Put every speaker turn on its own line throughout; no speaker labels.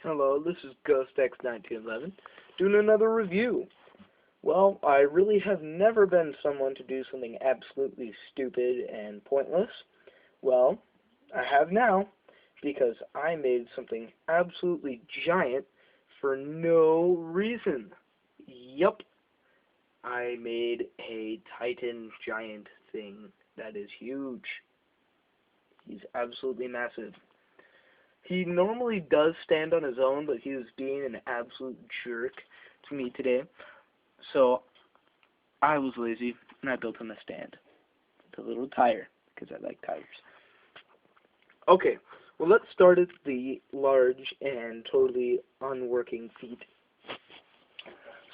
Hello, this is GhostX1911 doing another review. Well, I really have never been someone to do something absolutely stupid and pointless. Well, I have now because I made something absolutely giant for no reason. Yup, I made a Titan giant thing that is huge. He's absolutely massive. He normally does stand on his own, but he was being an absolute jerk to me today. So I was lazy, and I built him a stand. With a little tire, because I like tires. Okay, well let's start at the large and totally unworking feet.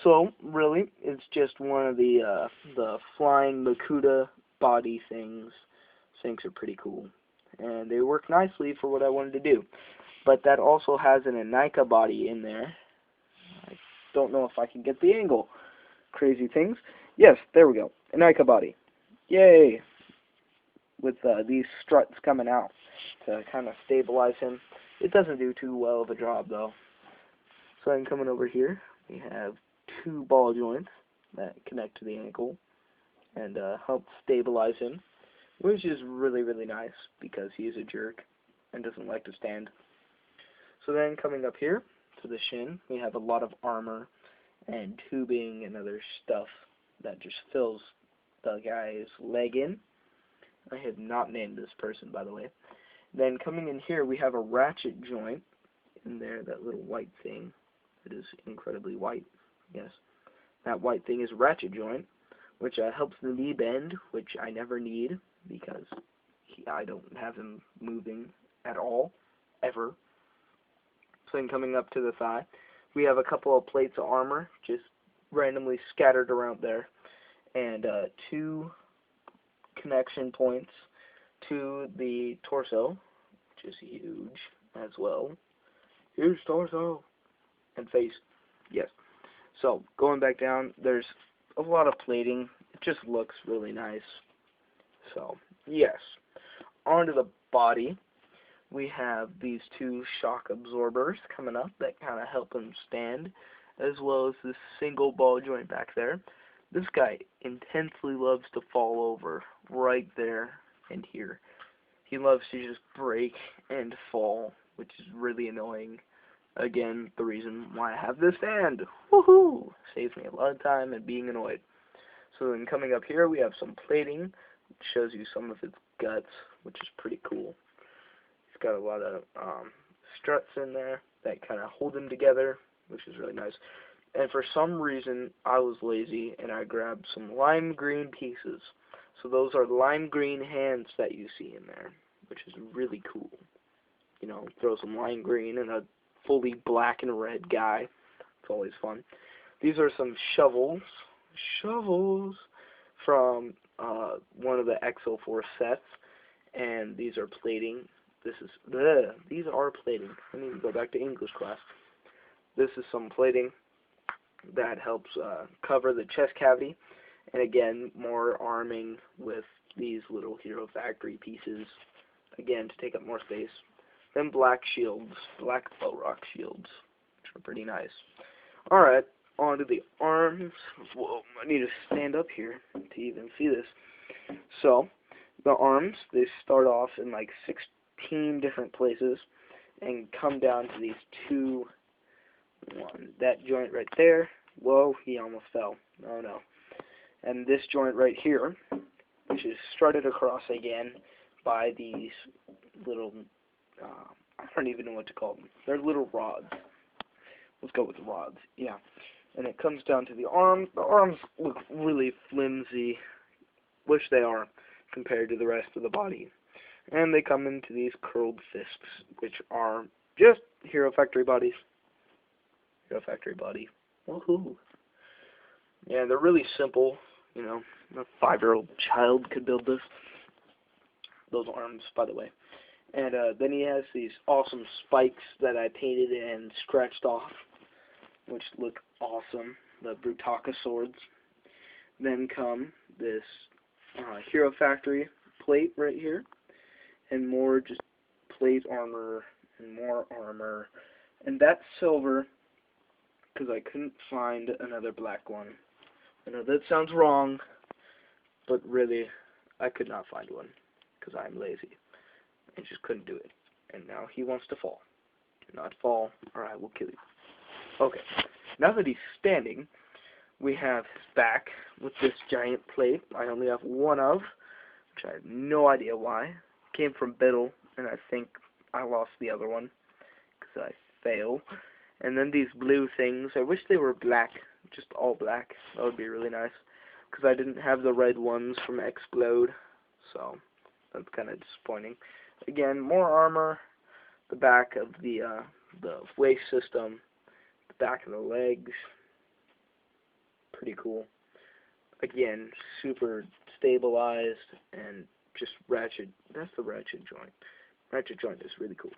So, really, it's just one of the flying Makuta body things. Things are pretty cool. And they work nicely for what I wanted to do. But that also has an Anika body in there. I don't know if I can get the angle. Crazy things. Yes, there we go. Anika body. Yay! With these struts coming out to kind of stabilize him. It doesn't do too well of a job, though. So I'm coming over here. We have two ball joints that connect to the ankle and help stabilize him, which is really, really nice because he's a jerk and doesn't like to stand. So then coming up here to the shin, we have a lot of armor and tubing and other stuff that just fills the guy's leg in. I have not named this person, by the way. Then coming in here, we have a ratchet joint in there, that little white thing. It is incredibly white, yes. That white thing is a ratchet joint, which helps the knee bend, which I never need because I don't have him moving at all, ever. So then coming up to the thigh, we have a couple of plates of armor just randomly scattered around there, and two connection points to the torso, which is huge as well. Huge torso. And face. Yes. So, going back down, there's a lot of plating. It just looks really nice. So, yes. Onto the body, we have these two shock absorbers coming up that kind of help him stand, as well as this single ball joint back there. This guy intensely loves to fall over right there and here. He loves to just break and fall, which is really annoying. Again, the reason why I have this stand. Woohoo! Saves me a lot of time and being annoyed. So then coming up here, we have some plating, which shows you some of its guts, which is pretty cool. It's got a lot of struts in there that kind of hold them together, which is really nice. And for some reason, I was lazy and I grabbed some lime green pieces. So those are lime green hands that you see in there, which is really cool. You know, throw some lime green in a fully black and red guy. It's always fun. These are some shovels from one of the XO4 sets, and these are plating. These are plating. I need to go back to English class. This is some plating that helps cover the chest cavity, and again, more arming with these little Hero Factory pieces, again, to take up more space. Then black shields, black bow rock shields, which are pretty nice. Alright, onto the arms. Whoa, I need to stand up here to even see this. So, the arms, they start off in like 16 different places and come down to these two. That joint right there. Whoa, he almost fell. Oh no. And this joint right here, which is strutted across again by these little, I don't even know what to call them. They're little rods. Let's go with the rods, yeah. And it comes down to the arms. The arms look really flimsy, which they are, compared to the rest of the body. And they come into these curled fists, which are just Hero Factory bodies. Hero Factory body. Woohoo. Yeah, they're really simple. You know, a 5-year-old child could build this. Those arms, by the way. And then he has these awesome spikes that I painted and scratched off, which look awesome. The Brutaka swords. Then come this Hero Factory plate right here, and more just plate armor and more armor And that's silver, because I couldn't find another black one. I know that sounds wrong, but really, I could not find one, because I'm lazy. I just couldn't do it. And now he wants to fall. Do not fall, or I will kill you. Okay, now that he's standing, we have his back with this giant plate. I only have one of, which I have no idea why. It came from Biddle, and I think I lost the other one, because I fail. And then these blue things, I wish they were black, just all black. That would be really nice, because I didn't have the red ones from Explode, so that's kind of disappointing. Again, more armor, the back of the waist system, the back of the legs, pretty cool. Again, super stabilized and just ratchet. That's the ratchet joint. Ratchet joint is really cool.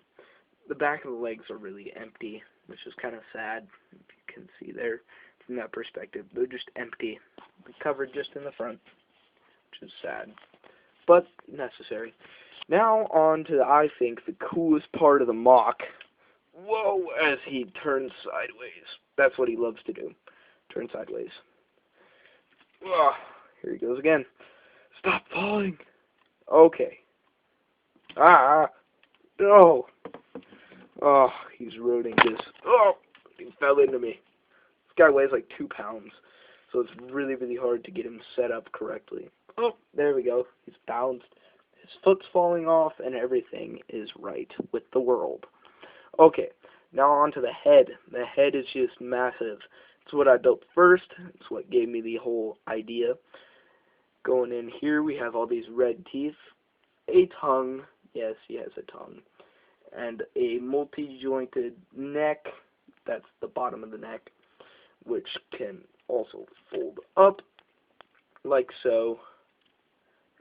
The back of the legs are really empty, which is kind of sad, if you can see there from that perspective. They're just empty. They're covered just in the front, which is sad, but necessary. Now on to, I think, the coolest part of the MOC. Whoa, as he turns sideways. That's what he loves to do. Turn sideways. Ugh, here he goes again. Stop falling. Okay. No. Oh, he's ruining this. Oh, he fell into me. This guy weighs like 2 pounds, so it's really, really hard to get him set up correctly. Oh, there we go. He's bounced. His foot's falling off, and everything is right with the world. Okay, now on to the head. The head is just massive. It's what I built first. It's what gave me the whole idea. Going in here, we have all these red teeth, a tongue. Yes, he has a tongue. And a multi-jointed neck. That's the bottom of the neck, which can also fold up like so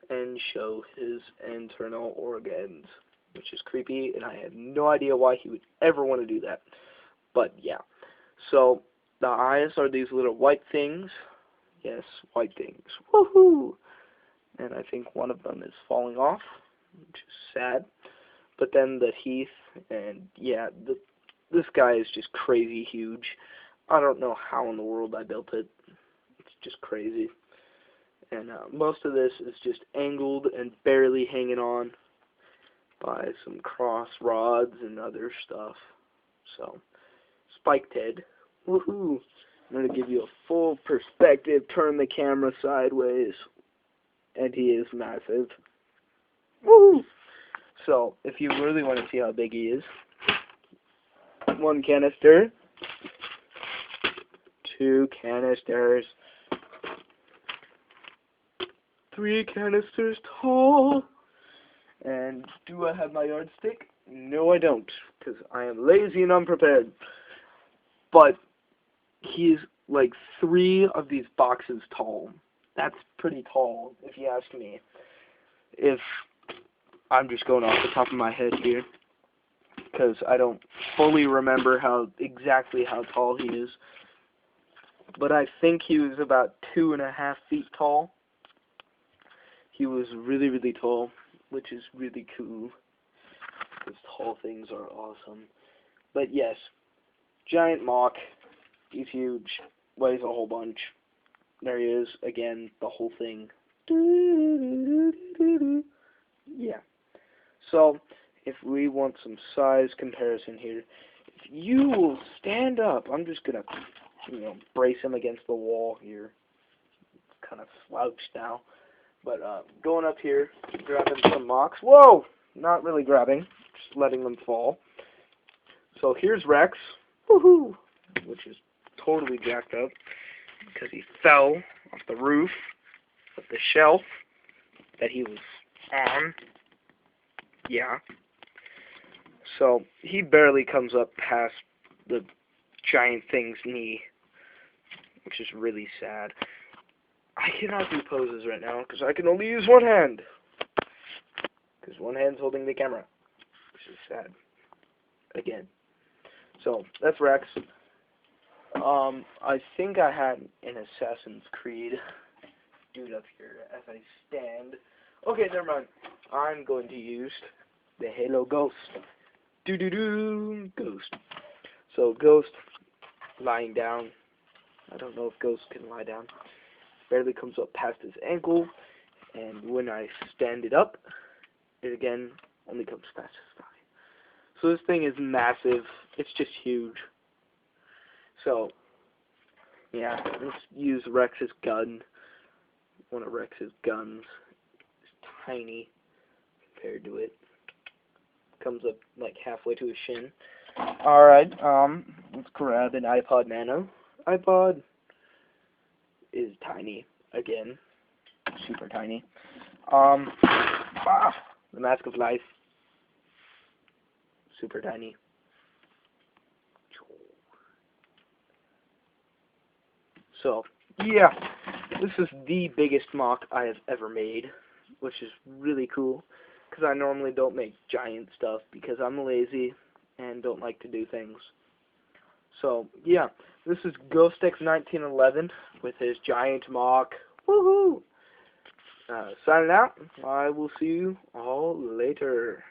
and show his internal organs, which is creepy, and I have no idea why he would ever want to do that. But yeah, so the eyes are these little white things. Yes, white things. Woohoo! And I think one of them is falling off, which is sad. But then the teeth, and yeah, this guy is just crazy huge. I don't know how in the world I built it. It's just crazy. And most of this is just angled and barely hanging on by some cross rods and other stuff. So, spiked head. Woohoo! I'm going to give you a full perspective, turn the camera sideways, and he is massive. Woohoo! So, if you really want to see how big he is, 1 canister, 2 canisters, 3 canisters tall. And do I have my yardstick? No, I don't, because I am lazy and unprepared. But he's like 3 of these boxes tall. That's pretty tall, if you ask me. If I'm just going off the top of my head here, because I don't fully remember exactly how tall he is. But I think he was about 2.5 feet tall. He was really, really tall, which is really cool, because tall things are awesome. But yes, giant MOC. He's huge, weighs a whole bunch. There he is, again, the whole thing. Yeah. So, if we want some size comparison here, if you will stand up, I'm just going to, brace him against the wall here. Kind of slouched now. But going up here, grabbing some MOCs. Whoa! Not really grabbing, just letting them fall. So here's Rex. Woohoo! Which is totally jacked up because he fell off the roof of the shelf that he was on. Yeah. So he barely comes up past the giant thing's knee, which is really sad. I cannot do poses right now because I can only use one hand. Because one hand's holding the camera, which is sad. Again. So, that's Rex. I think I had an Assassin's Creed dude up here as I stand. Okay, never mind. I'm going to use the Halo Ghost. Ghost. Ghost lying down. I don't know if Ghost can lie down. Barely comes up past his ankle, and when I stand it up, it again only comes past his thigh. So this thing is massive. It's just huge. So, yeah, let's use Rex's gun. One of Rex's guns is tiny compared to it. Comes up like halfway to his shin. Alright, let's grab an iPod Nano. iPod is tiny again. Super tiny. The Mask of Life. Super tiny. So, yeah, this is the biggest MOC I have ever made, which is really cool, because I normally don't make giant stuff, because I'm lazy and don't like to do things. So, yeah, this is GhostX1911 with his giant MOC. Woohoo! Signing out. I will see you all later.